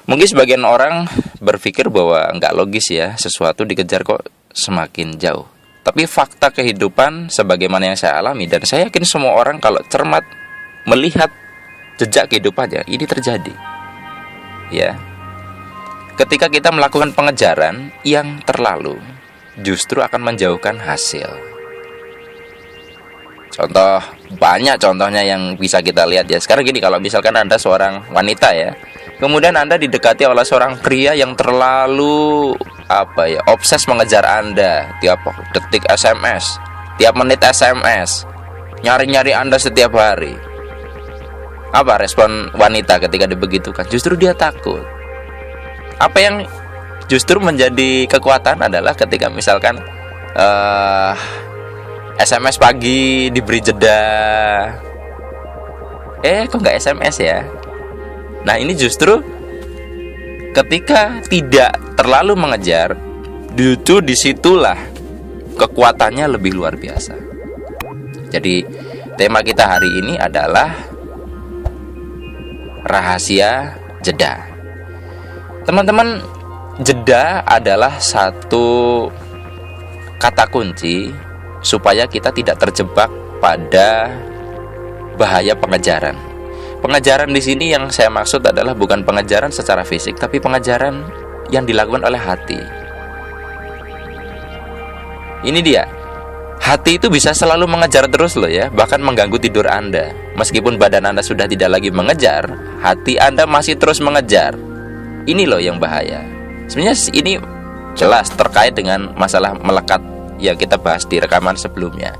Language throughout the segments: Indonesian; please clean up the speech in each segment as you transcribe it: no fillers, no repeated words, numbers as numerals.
Mungkin sebagian orang berpikir bahwa nggak logis ya, sesuatu dikejar kok semakin jauh. Tapi fakta kehidupan sebagaimana yang saya alami, dan saya yakin semua orang kalau cermat melihat jejak kehidupannya, ini terjadi. Ya. Ketika kita melakukan pengejaran yang terlalu, justru akan menjauhkan hasil. Contoh, banyak contohnya yang bisa kita lihat ya. Sekarang gini, kalau misalkan Anda seorang wanita ya, kemudian Anda didekati oleh seorang pria yang terlalu obses mengejar Anda, tiap detik SMS, tiap menit SMS, nyari-nyari Anda setiap hari. Apa respon wanita ketika dibegitukan? Justru dia takut. Apa yang justru menjadi kekuatan adalah ketika misalkan SMS pagi diberi jeda, kok nggak SMS ya? Nah, ini justru ketika tidak terlalu mengejar, justru disitulah kekuatannya lebih luar biasa. Jadi tema kita hari ini adalah rahasia jeda. Teman-teman, jeda adalah satu kata kunci supaya kita tidak terjebak pada bahaya pengejaran. Pengejaran di sini yang saya maksud adalah bukan pengejaran secara fisik, tapi pengejaran yang dilakukan oleh hati. Ini dia. Hati itu bisa selalu mengejar terus loh ya, bahkan mengganggu tidur Anda. Meskipun badan Anda sudah tidak lagi mengejar, hati Anda masih terus mengejar. Ini loh yang bahaya. Sebenarnya ini jelas terkait dengan masalah melekat yang kita bahas di rekaman sebelumnya.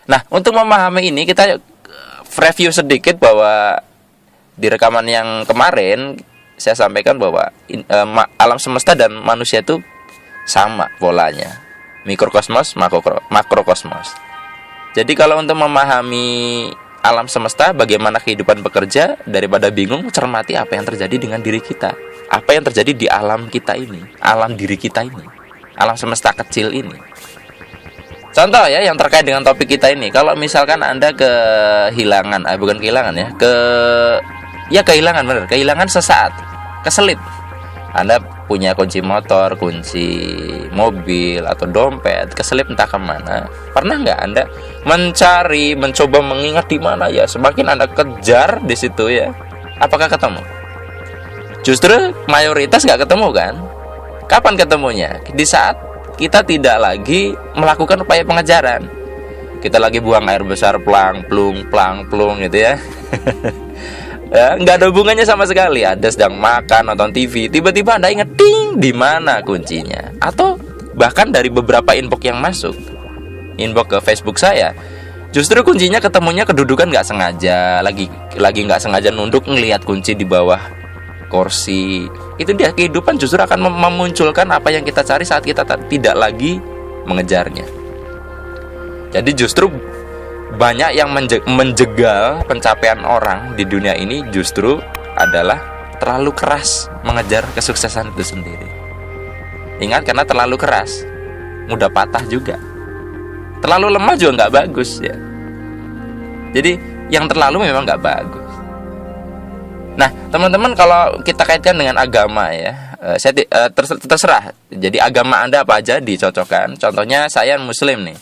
Nah, untuk memahami ini kita review sedikit bahwa di rekaman yang kemarin saya sampaikan bahwa alam semesta dan manusia itu sama polanya, mikrokosmos, makrokosmos. Jadi kalau untuk memahami alam semesta, bagaimana kehidupan bekerja, daripada bingung, cermati apa yang terjadi dengan diri kita, apa yang terjadi di alam kita ini, alam diri kita ini, alam semesta kecil ini. Contoh ya yang terkait dengan topik kita ini, kalau misalkan Anda kehilangan, bukan kehilangan ya, kehilangan sesaat, keselip. Anda punya kunci motor, kunci mobil atau dompet, keselip entah kemana. Pernah nggak Anda mencari, mencoba mengingat di mana ya? Semakin Anda kejar di situ ya, apakah ketemu? Justru mayoritas nggak ketemu kan? Kapan ketemunya? Di saat kita tidak lagi melakukan upaya pengejaran. Kita lagi buang air besar, plang plung gitu ya. Ya, nggak ada hubungannya sama sekali. Ada sedang makan, nonton TV, tiba-tiba Anda ingat, ding, di mana kuncinya? Atau bahkan dari beberapa inbox yang masuk, inbox ke Facebook saya, justru kuncinya ketemunya kedudukan nggak sengaja, lagi nggak sengaja nunduk ngelihat kunci di bawah kursi. Itu dia, kehidupan justru akan memunculkan apa yang kita cari saat kita tidak lagi mengejarnya. Jadi justru banyak yang menjegal pencapaian orang di dunia ini justru adalah terlalu keras mengejar kesuksesan itu sendiri. Ingat, karena terlalu keras mudah patah juga. Terlalu lemah juga nggak bagus ya. Jadi yang terlalu memang nggak bagus. Nah, teman-teman, kalau kita kaitkan dengan agama ya, saya terserah. Jadi agama Anda apa aja dicocokkan. Contohnya saya Muslim nih.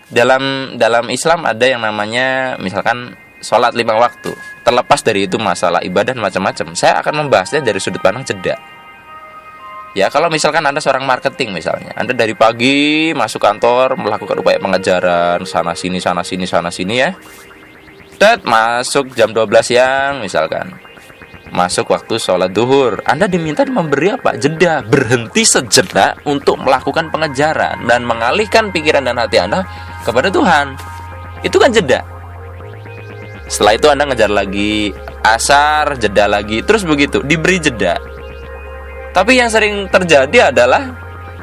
Dalam Islam ada yang namanya misalkan sholat 5 waktu. Terlepas dari itu masalah ibadah macam-macam, saya akan membahasnya dari sudut pandang jeda. Ya, kalau misalkan Anda seorang marketing misalnya, Anda dari pagi masuk kantor melakukan upaya pengejaran sana sini ya. Masuk jam 12 siang misalkan, masuk waktu sholat duhur, Anda diminta memberi apa? Jeda, berhenti sejenak untuk melakukan pengejaran dan mengalihkan pikiran dan hati Anda kepada Tuhan. Itu kan jeda. Setelah itu Anda ngejar lagi, asar, jeda lagi, terus begitu, diberi jeda. Tapi yang sering terjadi adalah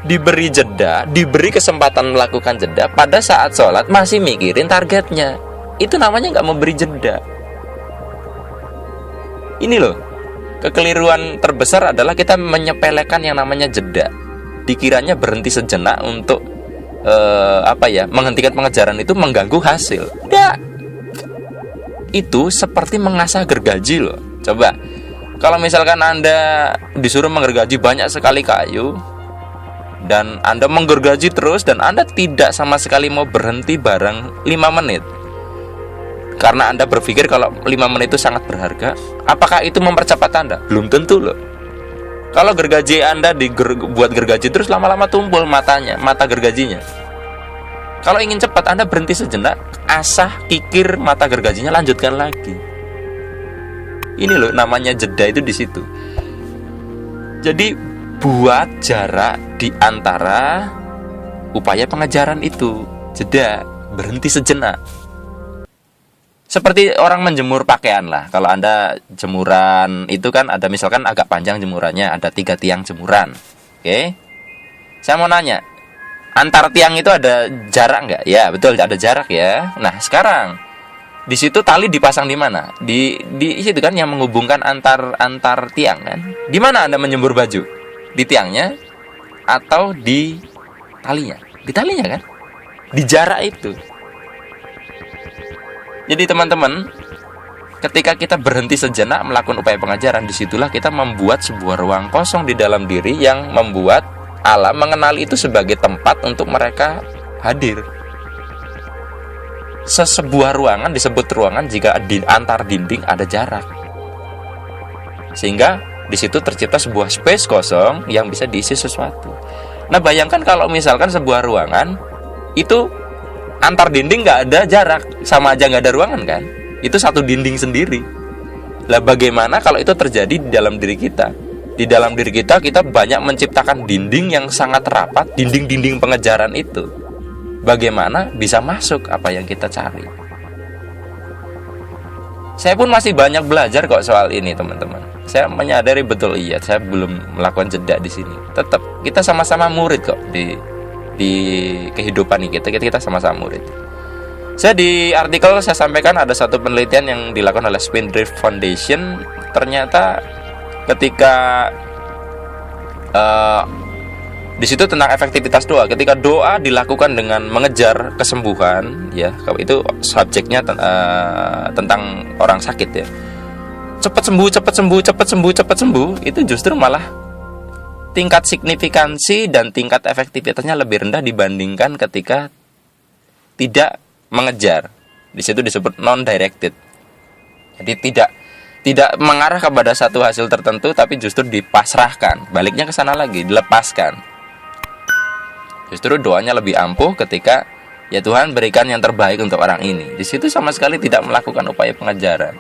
diberi jeda, diberi kesempatan melakukan jeda, pada saat sholat masih mikirin targetnya. Itu namanya nggak memberi jeda. Ini loh, kekeliruan terbesar adalah kita menyepelekan yang namanya jeda. Dikiranya berhenti sejenak untuk menghentikan pengejaran itu mengganggu hasil. Enggak. Itu seperti mengasah gergaji loh. Coba Kalau misalkan Anda disuruh menggergaji banyak sekali kayu dan Anda menggergaji terus dan Anda tidak sama sekali mau berhenti bareng 5 menit, karena Anda berpikir kalau 5 menit itu sangat berharga, apakah itu mempercepat Anda? Belum tentu loh. Kalau gergaji Anda buat gergaji terus, lama-lama tumpul mata gergajinya. Kalau ingin cepat, Anda berhenti sejenak, asah kikir mata gergajinya, lanjutkan lagi. Ini loh namanya jeda itu di situ. Jadi buat jarak di antara upaya pengejaran itu, jeda, berhenti sejenak. Seperti orang menjemur pakaian lah. Kalau Anda jemuran itu kan ada, misalkan agak panjang jemurannya, ada 3 tiang jemuran. Oke. Saya mau nanya, antar tiang itu ada jarak nggak? Ya betul, ada jarak ya. Nah sekarang di situ tali dipasang di mana? Di situ kan yang menghubungkan antar tiang kan. Di mana Anda menjemur baju? Di tiangnya atau di talinya? Di talinya kan? Di jarak itu. Jadi teman-teman, ketika kita berhenti sejenak melakukan upaya pengajaran, disitulah kita membuat sebuah ruang kosong di dalam diri yang membuat alam mengenali itu sebagai tempat untuk mereka hadir. Sebuah ruangan disebut ruangan jika di antar dinding ada jarak, sehingga di situ tercipta sebuah space kosong yang bisa diisi sesuatu. Nah bayangkan kalau misalkan sebuah ruangan itu antar dinding nggak ada jarak, sama aja nggak ada ruangan kan? Itu satu dinding sendiri. Lah bagaimana kalau itu terjadi di dalam diri kita? Di dalam diri kita banyak menciptakan dinding yang sangat rapat, dinding-dinding pengejaran itu. Bagaimana bisa masuk apa yang kita cari? Saya pun masih banyak belajar kok soal ini teman-teman. Saya menyadari betul, iya saya belum melakukan jeda di sini. Tetap kita sama-sama murid kok di kehidupan ini, kita sama-sama murid. Saya di artikel saya sampaikan ada satu penelitian yang dilakukan oleh Spindrift Foundation. Ternyata ketika di situ tentang efektivitas doa. Ketika doa dilakukan dengan mengejar kesembuhan, ya, itu subjeknya tentang orang sakit ya. Cepat sembuh, cepat sembuh, cepat sembuh, cepat sembuh. Itu justru malah tingkat signifikansi dan tingkat efektivitasnya lebih rendah dibandingkan ketika tidak mengejar. Di situ disebut non-directed. Jadi tidak mengarah kepada satu hasil tertentu, tapi justru dipasrahkan. Baliknya ke sana lagi, dilepaskan. Justru doanya lebih ampuh ketika ya Tuhan berikan yang terbaik untuk orang ini. Di situ sama sekali tidak melakukan upaya pengejaran.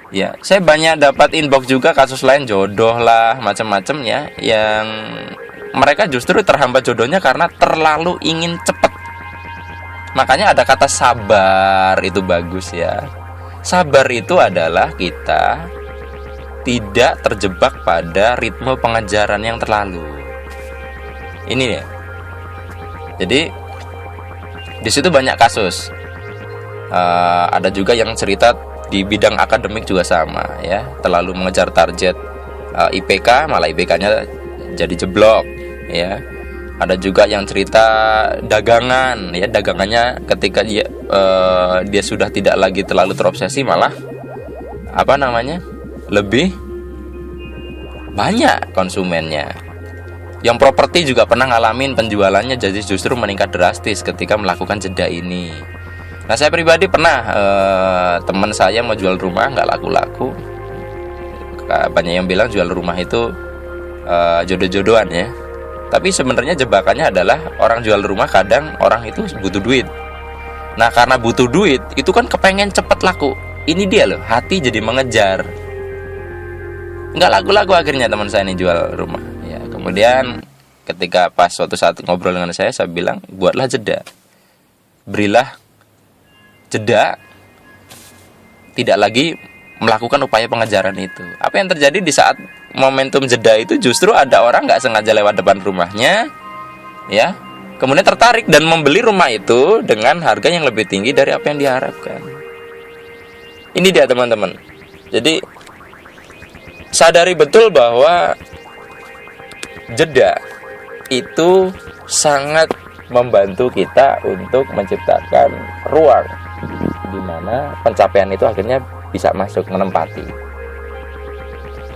Ya, saya banyak dapat inbox juga kasus lain, jodoh lah, macam-macam ya, yang mereka justru terhambat jodohnya karena terlalu ingin cepat. Makanya ada kata sabar, itu bagus ya. Sabar itu adalah kita tidak terjebak pada ritme pengejaran yang terlalu. Ini ya. Jadi di situ banyak kasus. Ada juga yang cerita di bidang akademik juga sama ya, terlalu mengejar target IPK, malah IPK-nya jadi jeblok ya. Ada juga yang cerita dagangan ya, dagangannya ketika dia sudah tidak lagi terlalu terobsesi, malah lebih banyak konsumennya. Yang properti juga pernah ngalamin penjualannya jadi justru meningkat drastis ketika melakukan jeda ini. Nah saya pribadi pernah teman saya mau jual rumah nggak laku-laku. Banyak yang bilang jual rumah itu jodoh-jodohan ya. Tapi sebenarnya jebakannya adalah orang jual rumah kadang orang itu butuh duit. Nah karena butuh duit itu kan kepengen cepet laku. Ini dia loh, hati jadi mengejar. Nggak laku-laku akhirnya teman saya ini jual rumah. Ya, kemudian ketika pas suatu saat ngobrol dengan saya bilang buatlah jeda. Berilah jeda, tidak lagi melakukan upaya pengejaran itu. Apa yang terjadi di saat momentum jeda itu, justru ada orang nggak sengaja lewat depan rumahnya, ya, kemudian tertarik dan membeli rumah itu dengan harga yang lebih tinggi dari apa yang diharapkan. Ini dia teman-teman. Jadi sadari betul bahwa jeda itu sangat membantu kita untuk menciptakan ruang di mana pencapaian itu akhirnya bisa masuk menempati.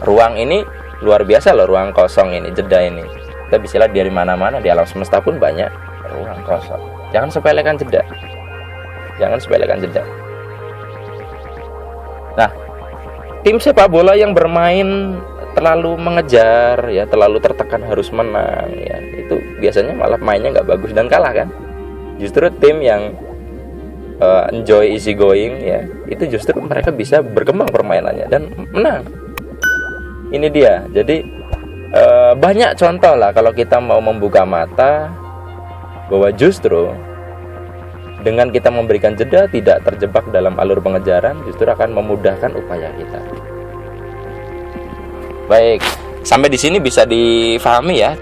Ruang ini luar biasa loh, ruang kosong ini, jeda ini. Kita bisa lihat dari mana-mana di alam semesta pun banyak ruang kosong. Jangan sepelekan jeda. Jangan sepelekan jeda. Nah, tim sepak bola yang bermain terlalu mengejar ya, terlalu tertekan harus menang ya, itu biasanya malah mainnya nggak bagus dan kalah kan. Justru tim yang enjoy easy going ya, itu justru mereka bisa berkembang permainannya dan menang. Ini dia. Jadi banyak contoh lah kalau kita mau membuka mata bahwa justru dengan kita memberikan jeda, tidak terjebak dalam alur pengejaran, justru akan memudahkan upaya kita. Baik, sampai di sini bisa difahami ya.